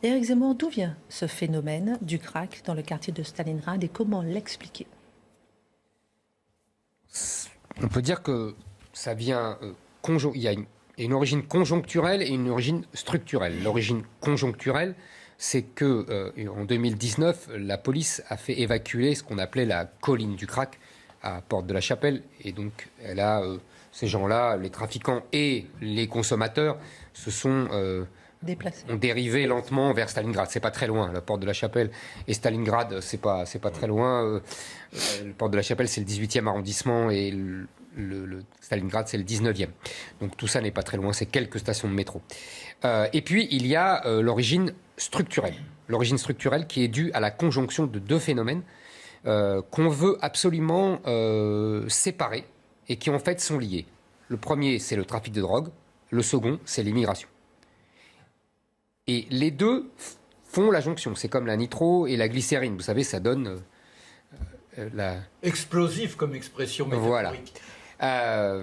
Éric Zemmour, d'où vient ce phénomène du crack dans le quartier de Stalingrad et comment l'expliquer? On peut dire que ça vient il y a une origine conjoncturelle et une origine structurelle. L'origine conjoncturelle, c'est que en 2019, la police a fait évacuer ce qu'on appelait la colline du crack à Porte de la Chapelle. Et donc, ces gens-là, les trafiquants et les consommateurs, Déplacé. ont dérivé lentement vers Stalingrad. C'est pas très loin, la Porte de la Chapelle et Stalingrad, c'est pas très loin. La Porte de la Chapelle, c'est le 18e arrondissement et le Stalingrad, c'est le 19e. Donc tout ça n'est pas très loin, c'est quelques stations de métro. Et puis, il y a l'origine structurelle. L'origine structurelle qui est due à la conjonction de deux phénomènes qu'on veut absolument séparer et qui en fait sont liés. Le premier, c'est le trafic de drogue. Le second, c'est l'immigration. Et les deux font la jonction. C'est comme la nitro et la glycérine. Vous savez, ça donne la... Explosif comme expression métaphorique. Voilà.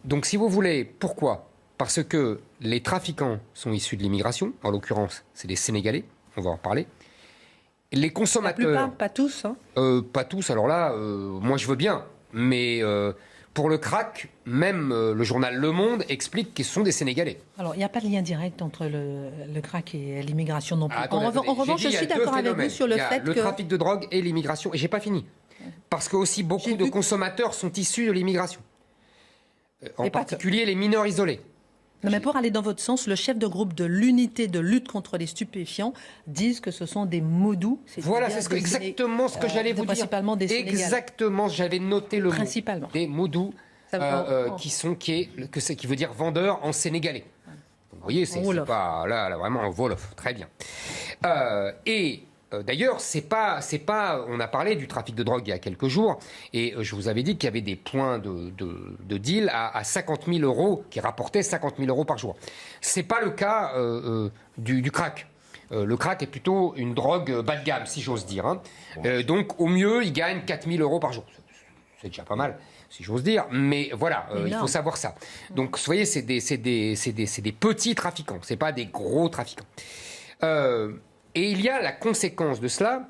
Donc, si vous voulez, pourquoi? Parce que les trafiquants sont issus de l'immigration. En l'occurrence, c'est des Sénégalais. On va en reparler. Les consommateurs... La plupart, pas tous. Hein. Pas tous. Alors là, moi, je veux bien. Mais... pour le crack, même le journal Le Monde explique qu'ils sont des Sénégalais. Alors, il n'y a pas de lien direct entre le crack et l'immigration non plus. Attendez, en revanche, je suis d'accord avec vous sur le fait que... le trafic de drogue et l'immigration. Et j'ai pas fini. Parce que aussi beaucoup de consommateurs sont issus de l'immigration. En particulier les mineurs isolés. Non, mais pour aller dans votre sens, le chef de groupe de l'unité de lutte contre les stupéfiants disent que ce sont des moudous. Voilà, c'est exactement ce que j'allais vous dire. Principalement des Sénégalais. Exactement, j'avais noté le principalement. mot. Des moudous, qui veut dire vendeur en sénégalais. Vous voyez, c'est pas là vraiment en wolof. Très bien. D'ailleurs, c'est pas. On a parlé du trafic de drogue il y a quelques jours, et je vous avais dit qu'il y avait des points de deal à 50 000 euros, qui rapportaient 50 000 euros par jour. C'est pas le cas du crack. Le crack est plutôt une drogue bas de gamme, si j'ose dire. Hein. Donc, au mieux, il gagne 4 000 euros par jour. C'est déjà pas mal, si j'ose dire. Mais voilà, il faut savoir ça. Donc, vous voyez, c'est des petits trafiquants. C'est pas des gros trafiquants. Et il y a la conséquence de cela,